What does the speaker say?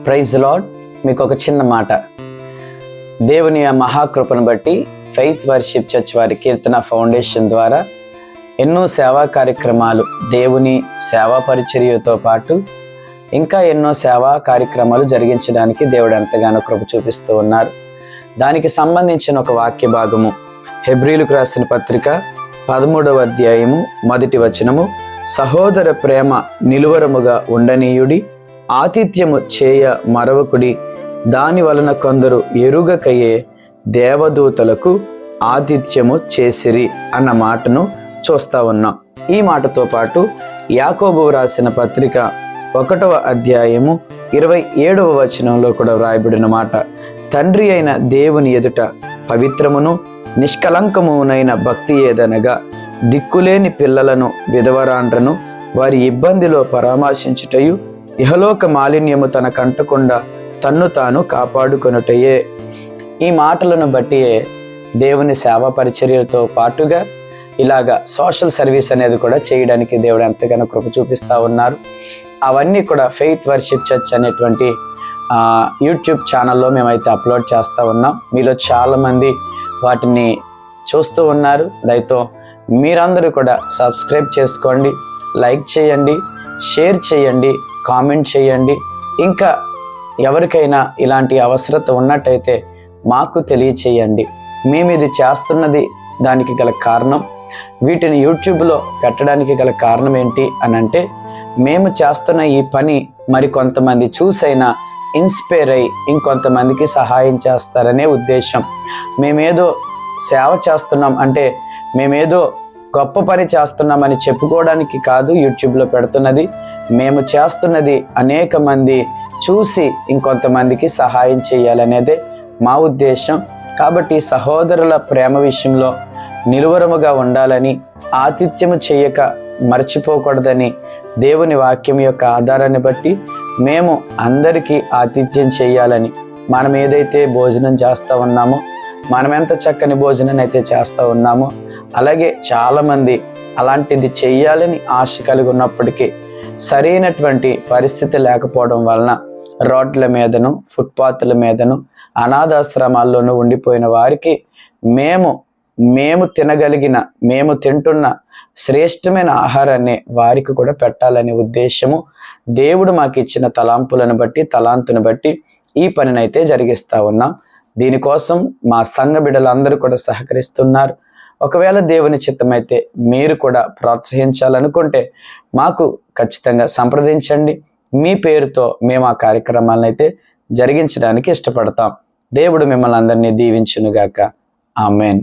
Praise lord. మీకు ఒక చిన్న మాట. దేవుని మహాకృపను బట్టి ఫెయిత్ వర్షిప్ చర్చ్ వారి కీర్తన ఫౌండేషన్ ద్వారా ఎన్నో సేవా కార్యక్రమాలు, దేవుని సేవా పరిచర్యతో పాటు ఇంకా ఎన్నో సేవా కార్యక్రమాలు జరిగించడానికి దేవుడు ఎంతగానో కృప చూపిస్తూ ఉన్నారు. దానికి సంబంధించిన ఒక వాక్య భాగము హెబ్రీలకు రాసిన పత్రిక 13వ అధ్యాయము 1వ వచనము. సహోదర ప్రేమ నిలువరముగా ఉండనీయుడి, ఆతిథ్యము చేయ మరవకుడి, దాని వలన కొందరు ఎరుగకయే దేవదూతలకు ఆతిథ్యము చేసిరి అన్న మాటను చూస్తా ఉన్నాం. ఈ మాటతో పాటు యాకోబు రాసిన పత్రిక 1వ అధ్యాయము 27వ వచనంలో కూడా వ్రాయబడిన మాట, తండ్రి అయిన దేవుని ఎదుట పవిత్రమును నిష్కలంకమునైన భక్తి ఏదనగా దిక్కులేని పిల్లలను, విధవరాండ్రను వారి ఇబ్బందిలో పరామర్శించుటయు, ఇహలోక మాలిన్యము తన కంటకుండా తన్ను తాను కాపాడుకొనుటయే. ఈ మాటలను బట్టియే దేవుని సేవా పరిచర్యతో పాటుగా ఇలాగా సోషల్ సర్వీస్ అనేది కూడా చేయడానికి దేవుడు ఎంతగానో కృప చూపిస్తూ ఉన్నారు. అవన్నీ కూడా ఫెయిత్ వర్షిప్ చర్చ్ అనేటువంటి యూట్యూబ్ ఛానల్లో మేమైతే అప్లోడ్ చేస్తూ ఉన్నాం. మీలో చాలామంది వాటిని చూస్తూ ఉన్నారు. దయతో మీరందరూ కూడా సబ్స్క్రైబ్ చేసుకోండి, లైక్ చేయండి, షేర్ చేయండి, కామెంట్ చేయండి. ఇంకా ఎవరికైనా ఇలాంటి అవసరత ఉన్నట్టయితే మాకు తెలియచేయండి. మేము ఇది చేస్తున్నది దానికి గల కారణం, వీటిని యూట్యూబ్లో పెట్టడానికి గల కారణం ఏంటి అని అంటే, మేము చేస్తున్న ఈ పని మరి కొంతమంది చూసైనా ఇన్స్పైర్ అయ్యి ఇంకొంతమందికి సహాయం చేస్తారనే ఉద్దేశం. మేమేదో సేవ చేస్తున్నాం అంటే, మేమేదో గొప్ప పని చేస్తున్నామని చెప్పుకోవడానికి కాదు యూట్యూబ్లో పెడుతున్నది. మేము చేస్తున్నది అనేక మంది చూసి ఇంకొంతమందికి సహాయం చేయాలనేదే మా ఉద్దేశం. కాబట్టి సహోదరుల ప్రేమ విషయంలో నిలువరముగా ఉండాలని, ఆతిథ్యము చేయక మర్చిపోకూడదని దేవుని వాక్యం యొక్క ఆధారాన్ని బట్టి మేము అందరికీ ఆతిథ్యం చేయాలని, మనం ఏదైతే భోజనం చేస్తూ ఉన్నామో, మనం ఎంత చక్కని భోజనం అయితే చేస్తూ ఉన్నామో, అలాగే చాలామంది అలాంటిది చెయ్యాలని ఆశ కలిగి ఉన్నప్పటికీ సరైనటువంటి పరిస్థితి లేకపోవడం వలన రోడ్ల మీదను, ఫుట్పాత్ల మీదను, అనాథాశ్రమాల్లోనూ ఉండిపోయిన వారికి మేము తినగలిగిన, మేము తింటున్న శ్రేష్టమైన ఆహారాన్ని వారికి కూడా పెట్టాలనే ఉద్దేశము, దేవుడు మాకు ఇచ్చిన తలాంపులను బట్టి, తలాంతును బట్టి ఈ పనినైతే జరిగిస్తూ ఉన్నాం. దీనికోసం మా సంఘ బిడ్డలందరూ కూడా సహకరిస్తున్నారు. ఒకవేళ దేవుని చిత్తమైతే మీరు కూడా ప్రోత్సహించాలనుకుంటే మాకు ఖచ్చితంగా సంప్రదించండి. మీ పేరుతో మేము ఆ కార్యక్రమాలను అయితే జరిగించడానికి ఇష్టపడతాం. దేవుడు మిమ్మల్ని అందరినీ దీవించునుగాక. ఆమేన్.